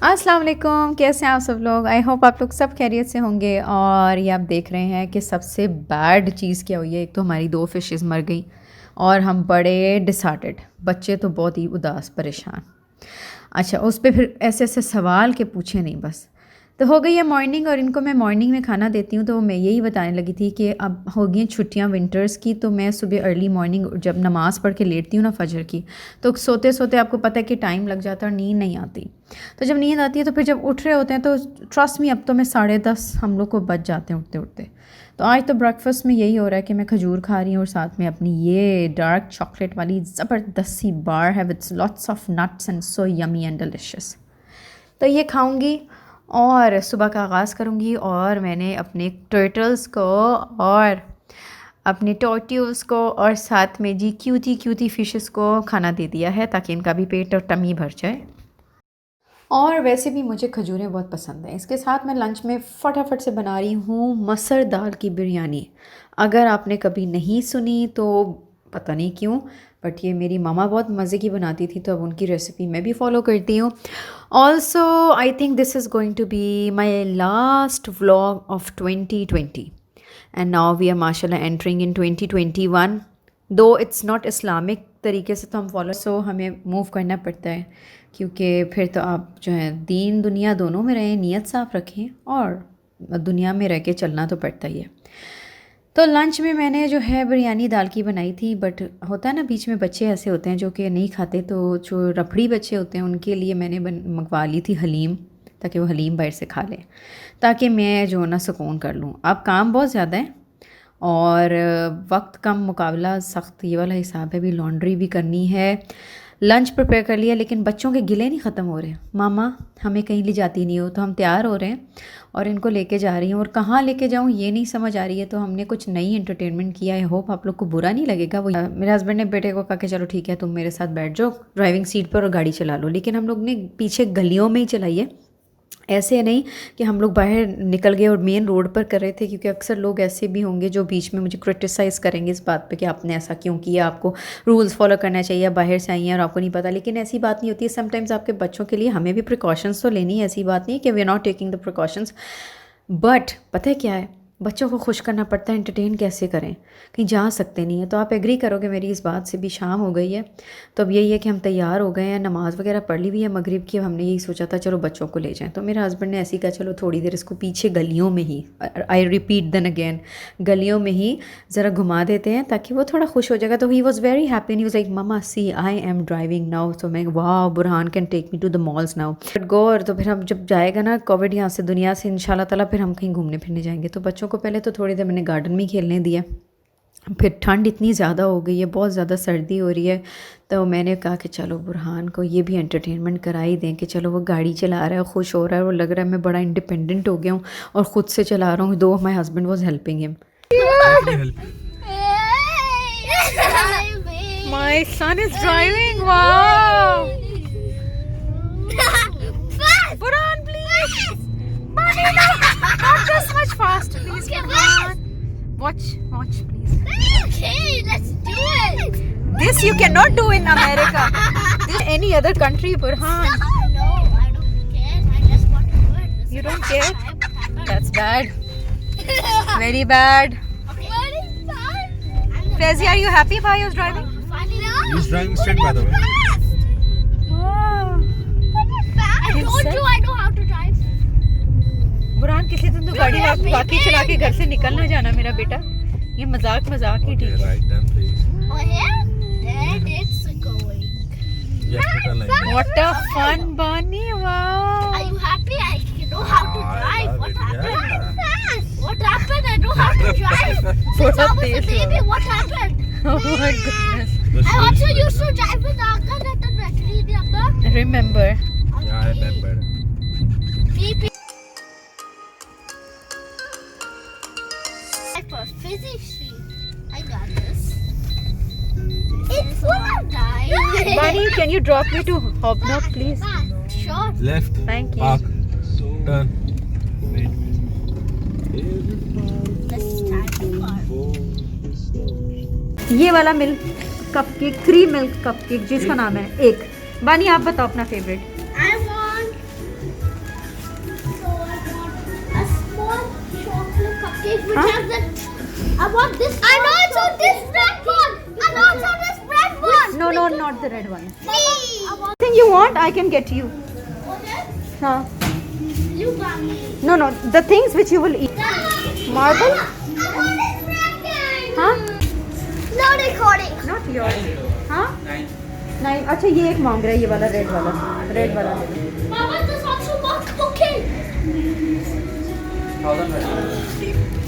अस्सलाम वालेकुम, कैसे हैं आप सब लोग। आई होप आप लोग सब खैरियत से होंगे। और ये आप देख रहे हैं कि सबसे बैड चीज़ क्या हुई है। एक तो हमारी 2 फ़िशेस मर गई और हम बड़े डिसहार्टेड, बच्चे तो बहुत ही उदास परेशान। अच्छा, उस पे फिर ऐसे ऐसे सवाल के पूछे नहीं बस। तो हो गई है मॉर्निंग और इनको मैं मॉर्निंग में खाना देती हूँ, तो मैं यही बताने लगी थी कि अब हो गई हैं छुट्टियाँ विंटर्स की, तो मैं सुबह अर्ली मॉर्निंग जब नमाज़ पढ़ के लेटती हूँ ना फजर की, तो सोते सोते आपको पता है कि टाइम लग जाता है और नींद नहीं आती। तो जब नींद आती है तो फिर जब उठ रहे होते हैं तो ट्रस्ट मी अब तो मैं 10:30 हम लोग को बच जाते हैं उठते उठते। तो आज तो ब्रेकफास्ट में यही हो रहा है कि मैं खजूर खा रही हूँ और साथ में अपनी ये डार्क चॉकलेट वाली ज़बरदस्त सी बार है with lots of nuts and so yummy and delicious. तो ये खाऊंगी और सुबह का आगाज़ करूंगी। और मैंने अपने टर्टल्स को और अपने टॉर्ट्यूल्स को और साथ में जी क्यूटी क्यूटी फिशेस को खाना दे दिया है ताकि इनका भी पेट और टमी भर जाए। और वैसे भी मुझे खजूरें बहुत पसंद हैं। इसके साथ मैं लंच में फटाफट से बना रही हूँ मसर दाल की बिरयानी। अगर आपने कभी नहीं सुनी तो पता नहीं क्यों, बट ये मेरी मामा बहुत मज़े की बनाती थी, तो अब उनकी रेसिपी मैं भी फॉलो करती हूँ। Also I think this is going to be my last vlog of 2020 and now we are माशाल्लाह entering in 2021। Though it's not Islamic तरीके से तो हम फॉलो, सो हमें मूव करना पड़ता है क्योंकि फिर तो आप जो है दीन दुनिया दोनों में रहें, नीयत साफ़ रखें और दुनिया में रह के चलना तो पड़ता ही है। तो लंच में मैंने जो है बिरयानी दाल की बनाई थी, बट होता है ना बीच में बच्चे ऐसे होते हैं जो कि नहीं खाते, तो जो रफड़ी बच्चे होते हैं उनके लिए मैंने मंगवा ली थी हलीम, ताकि वो हलीम बाहर से खा लें, ताकि मैं जो ना सुकून कर लूँ। अब काम बहुत ज़्यादा है और वक्त कम, मुकाबला सख्त, ये वाला हिसाब है। भी लॉन्ड्री भी करनी है, लंच प्रिपेयर कर लिया, लेकिन बच्चों के गिले नहीं ख़त्म हो रहे। मामा हमें कहीं ले जाती नहीं हो, तो हम तैयार हो रहे हैं और इनको लेके जा रही हूँ। और कहाँ लेके जाऊँ ये नहीं समझ आ रही है, तो हमने कुछ नई एंटरटेनमेंट किया है। होप आप लोग को बुरा नहीं लगेगा। वो मेरे हस्बैंड ने बेटे को कहा कि चलो ठीक है तुम मेरे साथ बैठ जाओ ड्राइविंग सीट पर और गाड़ी चला लो, लेकिन हम लोग ने पीछे गलियों में ही चलाई है, ऐसे नहीं कि हम लोग बाहर निकल गए और मेन रोड पर कर रहे थे, क्योंकि अक्सर लोग ऐसे भी होंगे जो बीच में मुझे क्रिटिसाइज़ करेंगे इस बात पे कि आपने ऐसा क्यों किया, आपको रूल्स फॉलो करना चाहिए, बाहर से आई हैं और आपको नहीं पता। लेकिन ऐसी बात नहीं होती है। समटाइम्स आपके बच्चों के लिए हमें भी प्रिकॉशंस तो लेनी है, ऐसी बात नहीं कि we are not taking the precautions, but पता है क्या है, बच्चों को खुश करना पड़ता है। एंटरटेन कैसे करें, कहीं जा सकते नहीं है। तो आप एग्री करोगे मेरी इस बात से। भी शाम हो गई है, तो अब यही है कि हम तैयार हो गए हैं, नमाज़ वगैरह पढ़ ली हुई है मगरिब की। अब हमने यही सोचा था चलो बच्चों को ले जाएं, तो मेरे हस्बैंड ने ऐसे ही कहा चलो थोड़ी देर इसको पीछे गलियों में ही, आई रिपीट देन अगेन, गलियों में ही ज़रा घुमा देते हैं ताकि वो थोड़ा खुश हो जाएगा। तो he was very happy, he was like mama see I am driving now. तो मैं वाह Burhan can take me to the malls now, but go. और तो फिर हम जब जाएगा ना कोविड यहाँ से दुनिया से इंशाल्लाह ताला, फिर हम कहीं घूमने फिरने जाएंगे। तो बच्चों को पहले तो थोड़ी देर मैंने गार्डन में खेलने दिया, फिर ठंड इतनी ज़्यादा हो गई है, बहुत ज़्यादा सर्दी हो रही है, तो मैंने कहा कि चलो बुरहान को ये भी एंटरटेनमेंट करा ही दें कि चलो वो गाड़ी चला रहा है, खुश हो रहा है, वो लग रहा है मैं बड़ा इंडिपेंडेंट हो गया हूँ और ख़ुद से चला रहा हूँ। Though my husband was helping him. My son is driving, wow Burhan please, not this much fast please, Burhan. Watch please. Okay, let's do it. This you cannot do in America. This any other country, Burhan. No, I don't care. I just want to do it. You don't care? That's bad. Very bad. Very bad. Faizi, are you happy while you're driving? He's driving straight, by the way. Wow. I told you I know how to drive. Burhan किसी दिन तो गाड़ी वाकई चला के घर से निकलना जाना मेरा बेटा, ये मजाक ही ठीक Okay, है। right then, please. Oh yeah? And it's going. Yes, put a line. What a fun bunny, wow. Are you happy? I know how to I drive. love What it, happened? yeah. What happened? I know how to drive. Since I was a baby, what happened? Oh my goodness. The I also shoes. used to drive with Uncle at the veterinary, remember? Remember. Yeah, I remember. Beep. For physics street. I got this. It's full of dice. Bunny, can you drop me to Hobnob please? Sure. Left. Thank you. Park. Turn. This is time to park. ये वाला milk cupcake, 3 milk cupcake जिसका नाम है एक। बानी आप बताओ अपना favourite. I want want this. And also this red one. And also this red one. No, no, not the red one. Please. I want Anything you want, I can get you. this. Huh? You got me. No, no, the things which you will eat. Marble? I want this red one. Huh? No recording. Not yours. हाँ? नहीं, अच्छा ये एक मांग रहा है, ये वाला रेड वाला ले लो। Mama, this also not cooking.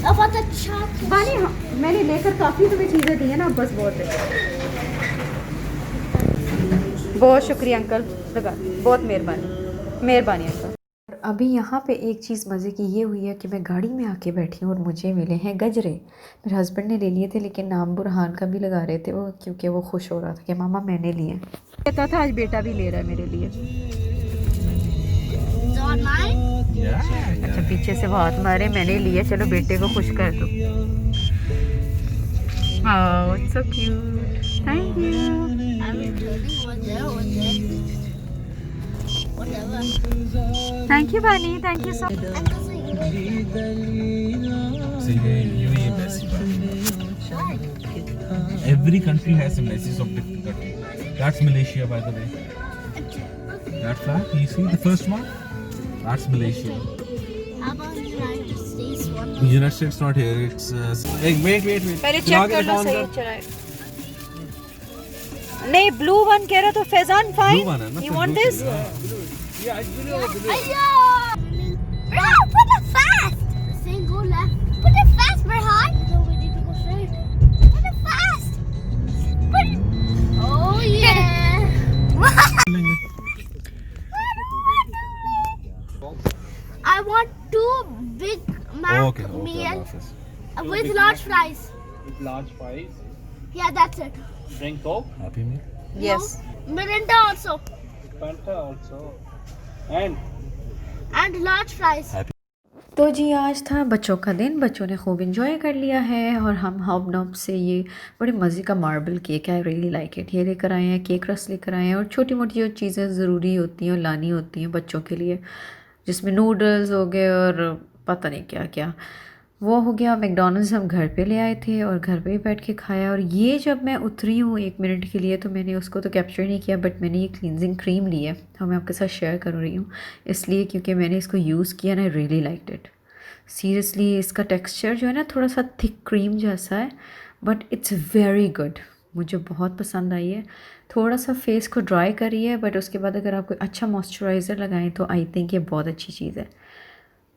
I want the chocolate. बानी, हाँ, मैंने लेकर काफ़ी तुम्हें चीज़ें दी है ना, बस बहुत है। बहुत शुक्रिया अंकल, लगा, बहुत मेहरबानी अंकल। अभी यहाँ पे एक चीज़ मज़े की ये हुई है कि मैं गाड़ी में आके बैठी हूँ और मुझे मिले हैं गजरे। मेरे हस्बैंड ने ले लिए थे, लेकिन नाम बुरहान का भी लगा रहे थे वो, क्योंकि वो खुश हो रहा था कि मामा मैंने लिए। कहता था आज बेटा भी ले रहा है मेरे लिए। Don't mind. Yeah, अच्छा yeah. पीछे से बहुत मारे, मैंने लिए, चलो बेटे को खुश कर दो। Oh, it's so cute. Thank you. I'm whatever. Thank you, Bani. Thank you so much. And this is See, UAE Messi. Every country has a Messi of different country. That's Malaysia, by the way. That flag, you see the first one? That's Malaysia. How about United States one? The United States not here. It's. Hey, wait. पहले चला check के कर लो दिखाओ सही अंदर। चलाए। नहीं blue one कह रहा तो फैजान फाइन। Blue one है ना, You फिर want blue this? चाहिए। Yeah, it's blue over there. Ayo! Bro, put it fast! Saying go left. Put it fast, Berhan! No, we need to go straight. Put it fast! Put it... Oh, yeah! I want two big Mac Okay, meal office. with large fries. With large fries, Yeah, that's it. drink Coke, Happy me? Yes. No, Mirinda also. Fanta also, and And large fries. तो जी आज था बच्चों का दिन, बच्चों ने खूब enjoy कर लिया है और हम हॉब नॉब से ये बड़े मज़े का मार्बल केक है, रियली लाइक इट, ये लेकर आए हैं, केक रस लेकर आए हैं और छोटी मोटी जो चीज़ें ज़रूरी होती हैं और लानी होती हैं बच्चों के लिए, जिसमें नूडल्स हो गए और पता नहीं क्या क्या वो हो गया। मैकडॉनल्ड्स हम घर पे ले आए थे और घर पे ही बैठ के खाया। और ये जब मैं उतरी हूँ 1 मिनट के लिए तो मैंने उसको तो कैप्चर नहीं किया, बट मैंने ये क्लींजिंग क्रीम ली है तो मैं आपके साथ शेयर कर रही हूँ, इसलिए क्योंकि मैंने इसको यूज़ किया ना, रियली लाइक्ड इट सीरियसली। इसका टेक्सचर जो है ना थोड़ा सा थिक क्रीम जैसा है, बट इट्स वेरी गुड, मुझे बहुत पसंद आई है। थोड़ा सा फेस को ड्राई करी है, बट उसके बाद अगर आप कोई अच्छा मॉइस्चराइज़र लगाएं तो आई थिंक ये बहुत अच्छी चीज़ है।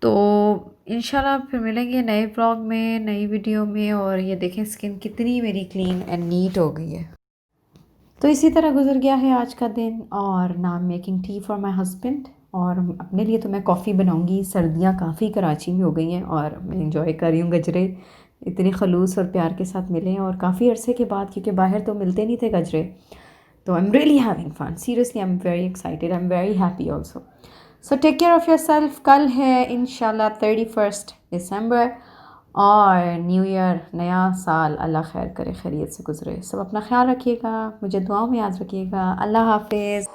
तो इंशाल्लाह फिर मिलेंगे नए व्लॉग में, नई वीडियो में। और ये देखें स्किन कितनी मेरी क्लीन एंड नीट हो गई है। तो इसी तरह गुजर गया है आज का दिन। और now I am making tea for my husband, और अपने लिए तो मैं कॉफ़ी बनाऊंगी। सर्दियां काफ़ी कराची में हो गई हैं और मैं इंजॉय कर रही हूँ। गजरे इतने खलूस और प्यार के साथ मिले हैं और काफ़ी अरसे के बाद, क्योंकि बाहर तो मिलते नहीं थे गजरे। तो I am really having fun, seriously I am very excited, I am very happy also. So take care of yourself. कल है इंशाल्लाह 31 दिसंबर और न्यू ईयर, नया साल, अल्लाह खैर करे, खैरियत से गुजरे। सब अपना ख्याल रखिएगा, मुझे दुआओं में याद रखिएगा। अल्लाह हाफिज़।